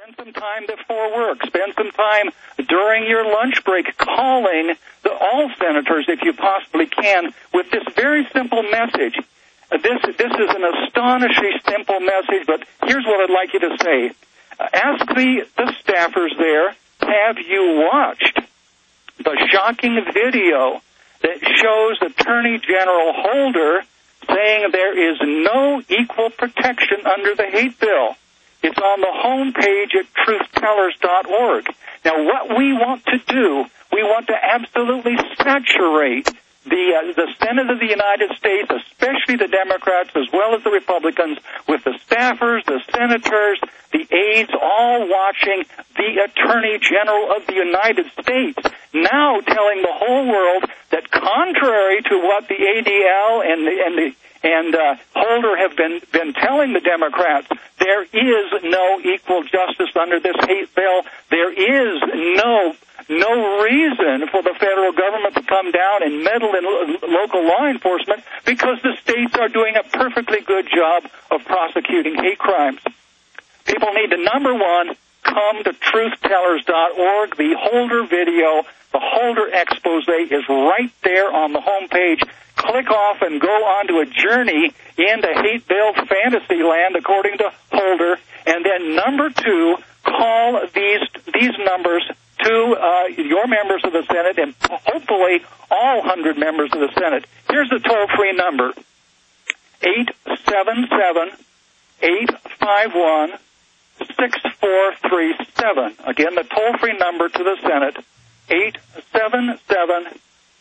Spend some time before work. Spend some time during your lunch break calling all senators, if you possibly can, with this very simple message. This is an astonishingly simple message, but here's what I'd like you to say. Ask the staffers there, have you watched the shocking video that shows Attorney General Holder saying there is no equal protection under the hate bill? It's on the home page at truthtellers.org. Now, what we want to do, we want to absolutely saturate the Senate of the United States, especially the Democrats as well as the Republicans, with the staffers, the senators, the aides, all watching the Attorney General of the United States now telling the whole world that contrary to what the ADL and Holder have been telling the Democrats, there is no equal justice under this hate bill. There is no reason for the federal government to come down and meddle in local law enforcement because the states are doing a perfectly good job of prosecuting hate crimes. People need to, number one, come to truthtellers.org. The Holder video, the Holder expose is right there on the home page. Click off and go on to a journey into hate-filled fantasy land, according to Holder. And then, number two, call these numbers to your members of the Senate and hopefully all 100 members of the Senate. Here's the toll-free number, 877-851-6437. Again, the toll-free number to the Senate,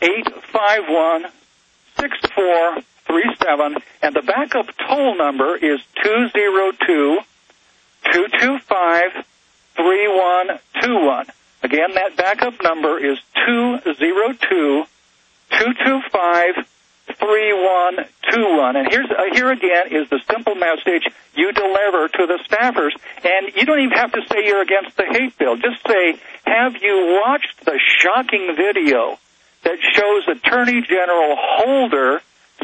877-851-6437, and the backup toll number is 202-225-3121. Again, that backup number is 202-225-3121. And here again is the simple message you deliver to the staffers. And you don't even have to say you're against the hate bill. Just say, have you watched the shocking video that shows Attorney General Holder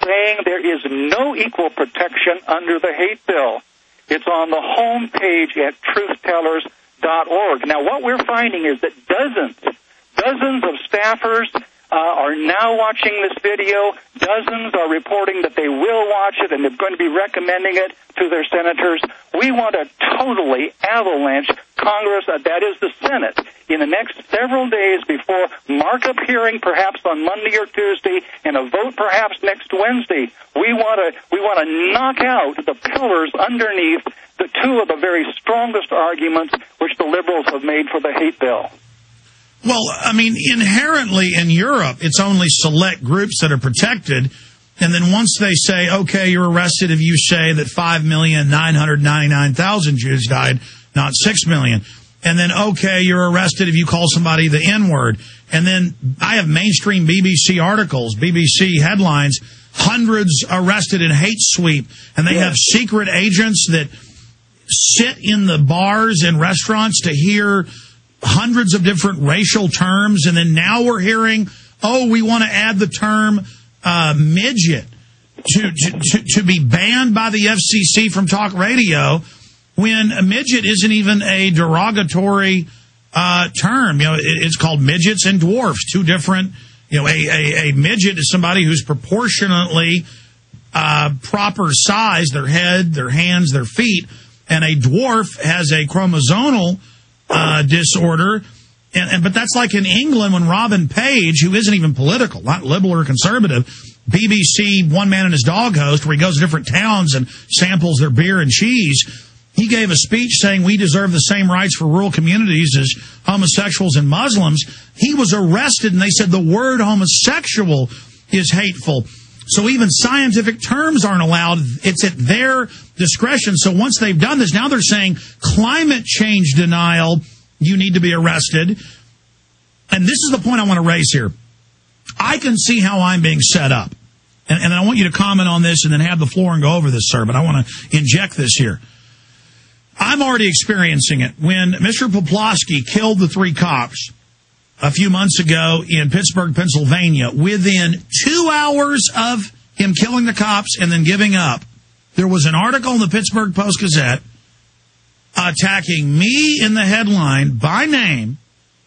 saying there is no equal protection under the hate bill? It's on the home page at truthtellers.org. Now, what we're finding is that dozens of staffers are now watching this video. Dozens are reporting that they will watch it and they're going to be recommending it to their senators. We want a totally avalanche Congress, that is the Senate, in the next several days before markup hearing, perhaps on Monday or Tuesday, and a vote perhaps next Wednesday. We want to knock out the pillars underneath the two of the very strongest arguments which the liberals have made for the hate bill. Well, I mean, inherently in Europe, it's only select groups that are protected. And then once they say, okay, you're arrested if you say that 5,999,000 Jews died, not 6 million. And then, okay, you're arrested if you call somebody the N-word. And then I have mainstream BBC articles, BBC headlines, hundreds arrested in hate sweep. And they have secret agents that sit in the bars and restaurants to hear hundreds of different racial terms. And then now we're hearing, oh, we want to add the term midget to be banned by the FCC from talk radio, when a midget isn't even a derogatory term. You know, it's called midgets and dwarfs, two different. You know, a midget is somebody who's proportionately proper size, their head, their hands, their feet, and a dwarf has a chromosomal disorder. But that's like in England when Robin Page, who isn't even political, not liberal or conservative, BBC One Man and His Dog host, where he goes to different towns and samples their beer and cheese, he gave a speech saying we deserve the same rights for rural communities as homosexuals and Muslims. He was arrested, and they said the word homosexual is hateful. So even scientific terms aren't allowed. It's at their discretion. So once they've done this, now they're saying climate change denial, you need to be arrested. And this is the point I want to raise here. I can see how I'm being set up. And I want you to comment on this and then have the floor and go over this, sir. But I want to inject this here. I'm already experiencing it. When Mr. Poplawski killed the 3 cops a few months ago in Pittsburgh, Pennsylvania, within 2 hours of him killing the cops and then giving up, there was an article in the Pittsburgh Post-Gazette attacking me in the headline by name,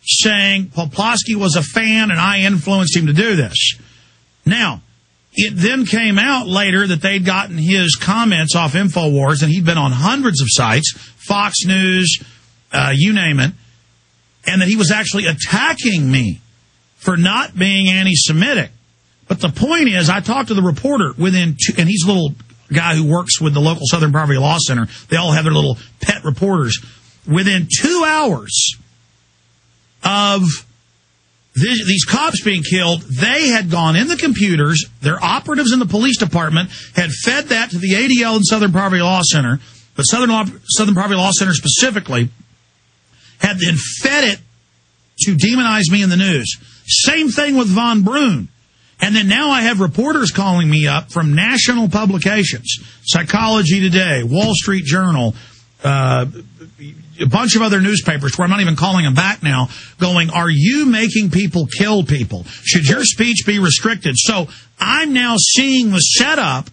saying Poplawski was a fan and I influenced him to do this. Now, it then came out later that they'd gotten his comments off InfoWars, and he'd been on hundreds of sites, Fox News, you name it, and that he was actually attacking me for not being anti-Semitic. But the point is, I talked to the reporter and he's a little guy who works with the local Southern Poverty Law Center. They all have their little pet reporters. Within 2 hours of these cops being killed, they had gone in the computers, their operatives in the police department had fed that to the ADL and Southern Poverty Law Center, but Southern Poverty Law Center specifically had then fed it to demonize me in the news. Same thing with Von Brunn. And then now I have reporters calling me up from national publications, Psychology Today, Wall Street Journal, a bunch of other newspapers where I'm not even calling them back now, going, are you making people kill people? Should your speech be restricted? So I'm now seeing the setup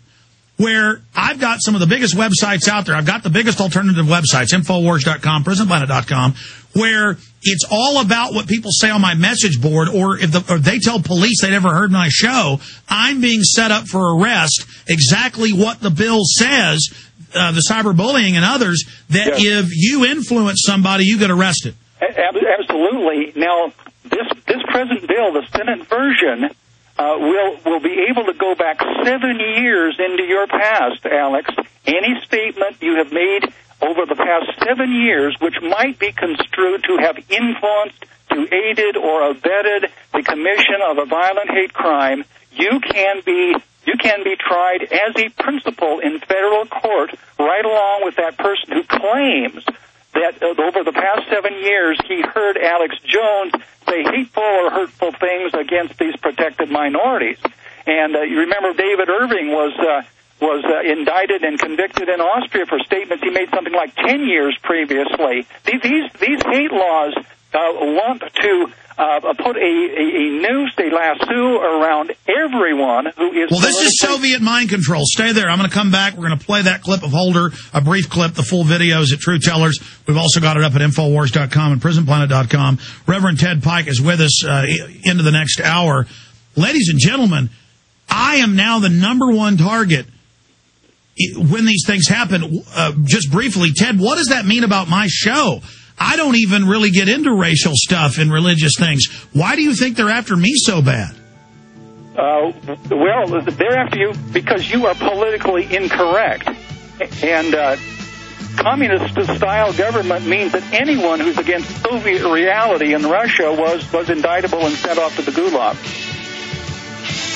where I've got some of the biggest websites out there. I've got the biggest alternative websites, Infowars.com, PrisonPlanet.com, where it's all about what people say on my message board, or if they tell police they never heard my show, I'm being set up for arrest, exactly what the bill says, the cyberbullying and others, that if you influence somebody, you get arrested. Absolutely. Now, this present bill, the Senate version, will be able to go back 7 years into your past, Alex. Any statement you have made over the past 7 years, which might be construed to have influenced, to aided or abetted the commission of a violent hate crime, you can be tried as a principal in federal court, right along with that person who claims that over the past 7 years he heard Alex Jones say hateful or hurtful things against these protected minorities. And you remember David Irving was indicted and convicted in Austria for statements he made something like 10 years previously. These hate laws want to put a noose, a lasso around everyone who is... Well, this is Soviet mind control. Stay there. I'm going to come back. We're going to play that clip of Holder, a brief clip. The full video is at True Tellers. We've also got it up at Infowars.com and PrisonPlanet.com. Reverend Ted Pike is with us into the next hour. Ladies and gentlemen, I am now the #1 target when these things happen. Just briefly, Ted, what does that mean about my show? I don't even really get into racial stuff and religious things. Why do you think they're after me so bad? Well, they're after you because you are politically incorrect. And communist-style government means that anyone who's against Soviet reality in Russia was indictable and sent off to the Gulag.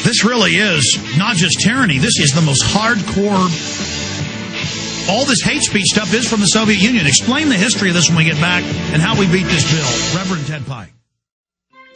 This really is not just tyranny. This is the most hardcore... All this hate speech stuff is from the Soviet Union. Explain the history of this when we get back and how we beat this bill. Reverend Ted Pike.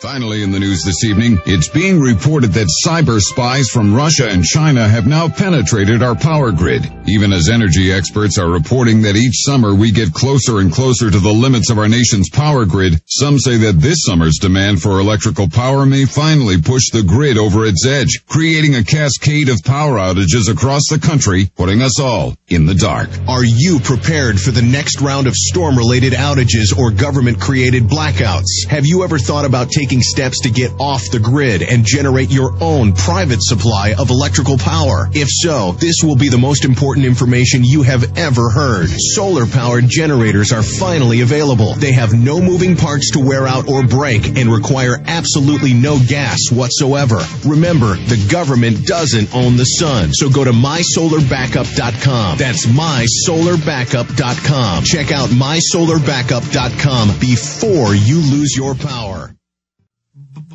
Finally in the news this evening, it's being reported that cyber spies from Russia and China have now penetrated our power grid. Even as energy experts are reporting that each summer we get closer and closer to the limits of our nation's power grid, some say that this summer's demand for electrical power may finally push the grid over its edge, creating a cascade of power outages across the country, putting us all in the dark. Are you prepared for the next round of storm-related outages or government-created blackouts? Have you ever thought about taking steps to get off the grid and generate your own private supply of electrical power? If so, this will be the most important information you have ever heard. Solar-powered generators are finally available. They have no moving parts to wear out or break and require absolutely no gas whatsoever. Remember, the government doesn't own the sun, so go to mysolarbackup.com. That's mysolarbackup.com. Check out mysolarbackup.com before you lose your power.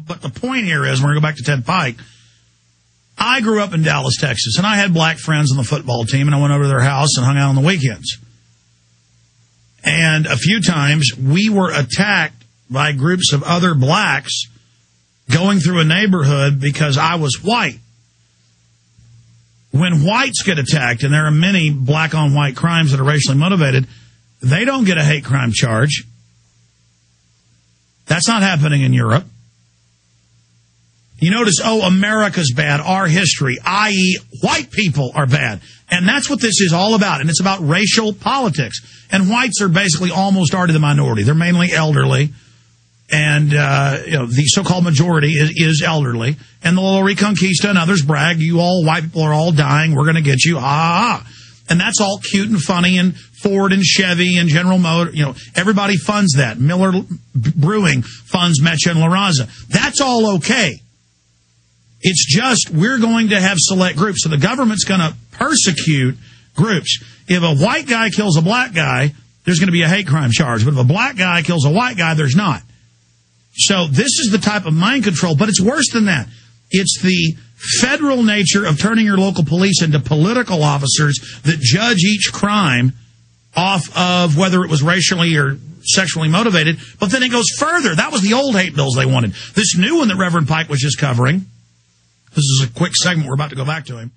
But the point here is, we're going to go back to Ted Pike. I grew up in Dallas, Texas, and I had black friends on the football team, and I went over to their house and hung out on the weekends. And a few times, we were attacked by groups of other blacks going through a neighborhood because I was white. When whites get attacked, and there are many black-on-white crimes that are racially motivated, they don't get a hate crime charge. That's not happening in Europe. You notice, America's bad, our history, i.e. white people are bad. And that's what this is all about. And it's about racial politics. And whites are basically almost already the minority. They're mainly elderly. And, the so-called majority is elderly. And the little Reconquista and others brag, you all white people are all dying. We're going to get you. And that's all cute and funny. And Ford and Chevy and General Motors, everybody funds that. Miller Brewing funds Mecha and La Raza. That's all okay. It's just we're going to have select groups. So the government's going to persecute groups. If a white guy kills a black guy, there's going to be a hate crime charge. But if a black guy kills a white guy, there's not. So this is the type of mind control. But it's worse than that. It's the federal nature of turning your local police into political officers that judge each crime off of whether it was racially or sexually motivated. But then it goes further. That was the old hate bills they wanted. This new one that Reverend Pike was just covering. This is a quick segment. We're about to go back to him.